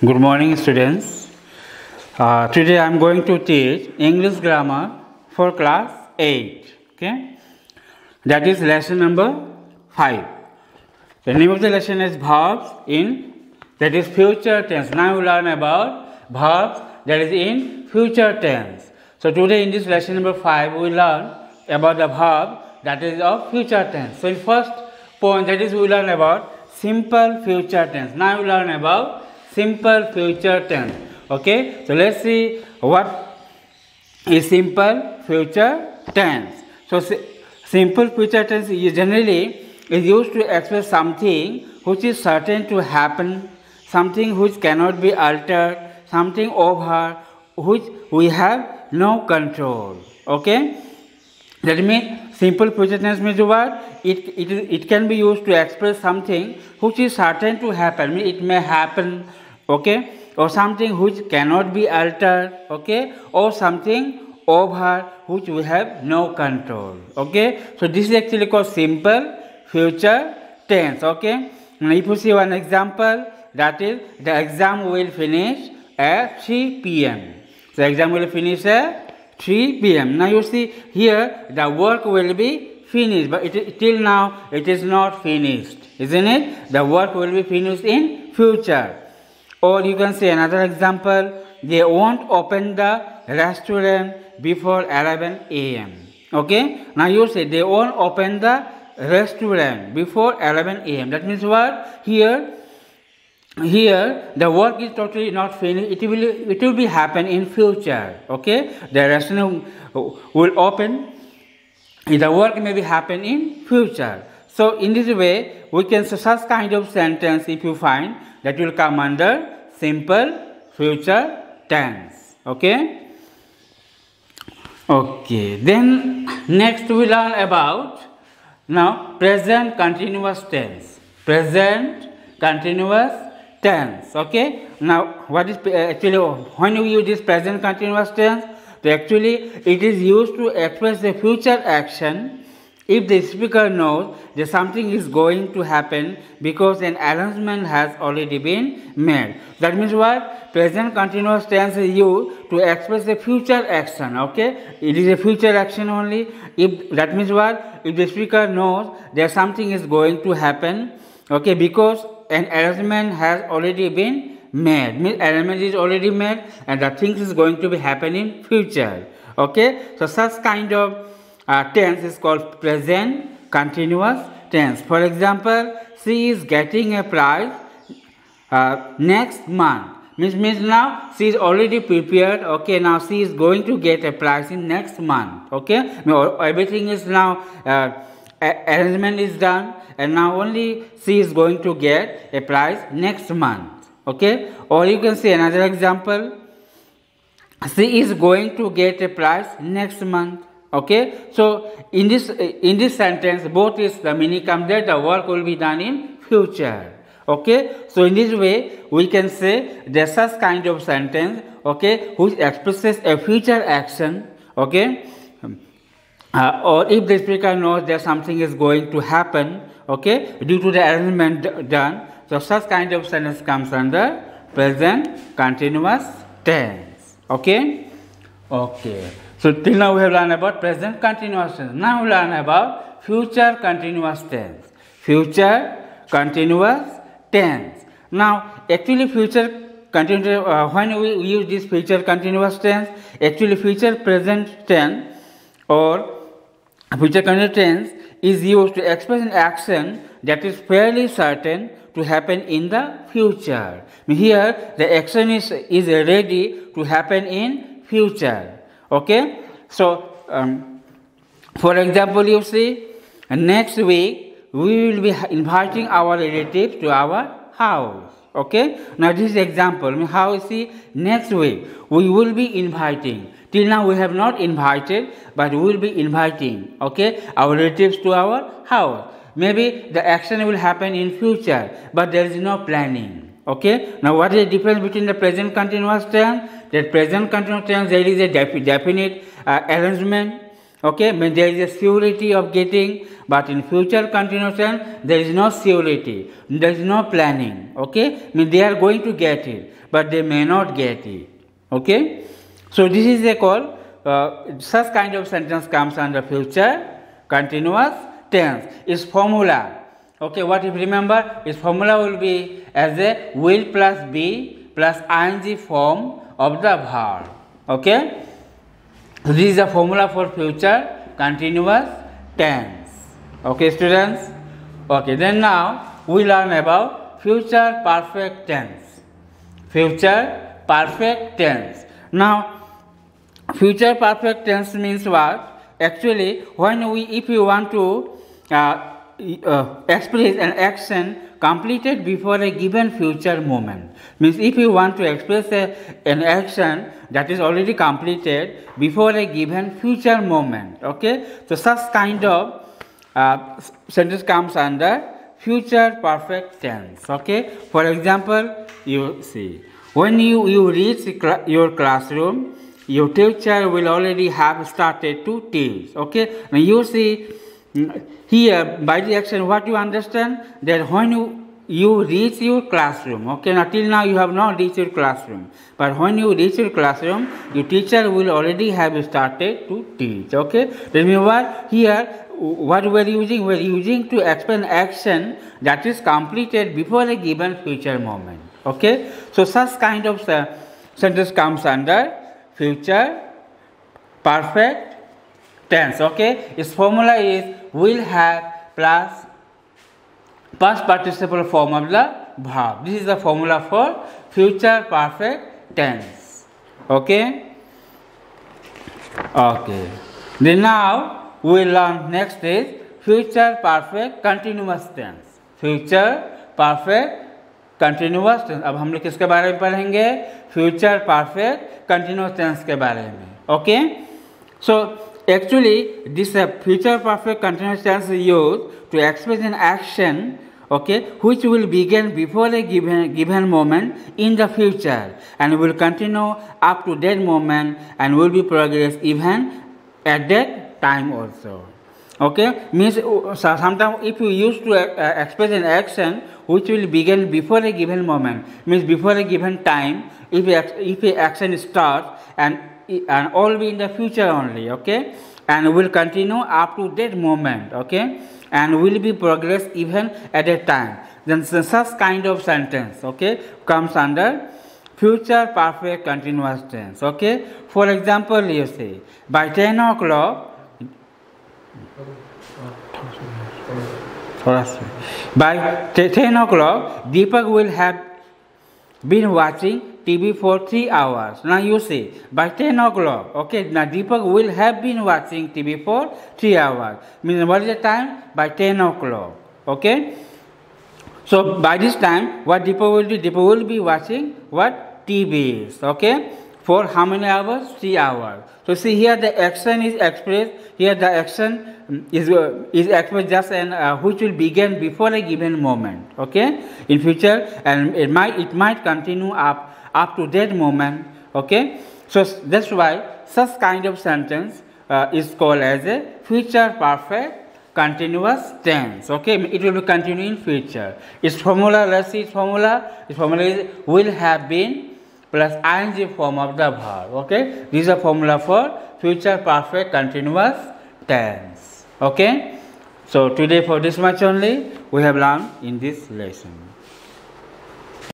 Good morning, students. Today I am going to teach English grammar for class 8. Okay, that is lesson number 5. The name of the lesson is verbs in, that is future tense. Now we learn about verbs that is in future tense. So today in this lesson number 5 we learn about the verb that is of future tense. So in first point, that is we learn about simple future tense. Now we learn about simple future tense. Okay, so let's see what is simple future tense. So simple future tense is generally used to express something which is certain to happen, something which cannot be altered, something over which we have no control. Okay, that means simple future tense means what? It can be used to express something which is certain to happen. It may happen, okay, or something which cannot be altered, okay, or something over which we have no control. Okay, so this is actually called simple future tense. Okay, now if you see one example, that is the exam will finish at 3 p.m. The exam will finish at 3 p.m. Now you see here the work will be finished, but till now it is not finished, isn't it? The work will be finished in future. Or you can say another example, they won't open the restaurant before 11 a.m. Okay, now you say they won't open the restaurant before 11 a.m. That means what? Here the work is totally not finished. It will be happen in future. Okay, the restaurant will open. The work may be happen in future. So in this way we can say such kind of sentence, if you find, that will come under simple future tense. Okay. Okay. Then next we learn about now present continuous tense. Present continuous tense. Okay. Now what is actually when we use this present continuous tense? So actually it is used to express the future action if the speaker knows that something is going to happen because an arrangement has already been made. That means what? Present continuous tense is used to express the future action. Okay, it is a future action only. If that means what? If the speaker knows that something is going to happen, okay, because an arrangement has already been made. Means arrangement is already made, and the things is going to be happening in future. Okay, so such kind of tense is called present continuous tense. For example, she is getting a prize next month. Means now she is already prepared. Okay, now she is going to get a prize in next month. Okay, everything is now arrangement is done, and now only she is going to get a prize next month. Okay, or you can say another example, she is going to get a prize next month. Okay, so in this sentence both is the meaning comes that the work will be done in future. Okay, so in this way we can say there's such kind of sentence, okay, which expresses a future action. Okay, or if the speaker knows that something is going to happen, okay, due to the arrangement done, so such kind of sentence comes under present continuous tense. Okay, okay. So till now we have learned about present continuous tense. Now we learn about future continuous tense. Future continuous tense. Now actually future continuous, when we use this future continuous tense, actually future present tense or future continuous tense is used to express an action that is fairly certain to happen in the future. Here the action is ready to happen in future. Okay, so for example, you see, next week we will be inviting our relatives to our house. Okay, now this is example. How you see, next week we will be inviting. Till now we have not invited, but we will be inviting, okay, our relatives to our house. Maybe the action will happen in future, but there is no planning. Okay, now what is the difference between the present continuous tense? That present continuous tense, there is a definite arrangement. Okay, means there is a surety of getting, but in future continuous tense there is no surety, there is no planning. Okay, means they are going to get it, but they may not get it. Okay, so this is a call. Such kind of sentence comes under future continuous tense. Its formula. Okay, what if remember? Its formula will be as a will plus be plus ing form of the verb. Okay. So this is the formula for future continuous tense. Okay, students. Okay, then now we learn about future perfect tense. Future perfect tense. Now, future perfect tense means what? Actually, if you want to express an action completed before a given future moment, means if you want to express an action that is already completed before a given future moment. Okay, so such kind of sentence comes under future perfect tense. Okay, for example, you see when you reach your classroom, your teacher will already have started to teach. Okay, now you see here by the action what you understand, that when you reach your classroom. Okay, now till now you have not reached your classroom, but when you reach your classroom, your teacher will already have started to teach. Okay, remember here what we are using? We are using to explain action that is completed before a given future moment. Okay, so such kind of sentence comes under future perfect tense. Okay, its formula is will have plus past participle form of the verb. This is the formula for future perfect tense. Okay. Okay. Then now we learn next is future perfect continuous tense. Future perfect continuous tense. अब हम लोग किसके बारे में पढ़ेंगे? Future perfect continuous tense के बारे में. Okay, so actually this future perfect continuous tense is used to express an action, okay, which will begin before a given moment in the future and will continue up to that moment and will be progress even at that time also. Okay, means sometimes if you use to express an action which will begin before a given moment, means before a given time, if a action starts and all be in the future only. Okay, and will continue up to that moment. Okay, and will be progress even at a time, then such kind of sentence, okay, comes under future perfect continuous tense. Okay, for example, you say by 10 o'clock, by 10 o'clock Deepak will have been watching TV for 3 hours. Now you see by 10 o'clock, okay, now Deepak will have been watching TV for 3 hours. Means what is the time? By 10 o'clock. Okay, so by this time what Deepak will do? Deepak will be watching what? TVs. Okay, for how many hours? 3 hours. So see here the action is expressed. Here the action is expressed just which will begin before a given moment. Okay, in future, and it might continue up to that moment. Okay, so that's why such kind of sentence is called as a future perfect continuous tense. Okay, it will be continuing in future. Its formula, let's see its formula. Its formula is will have been plus ing form of the verb. Okay, this is a formula for future perfect continuous tense. Okay, so today for this much only we have learned in this lesson.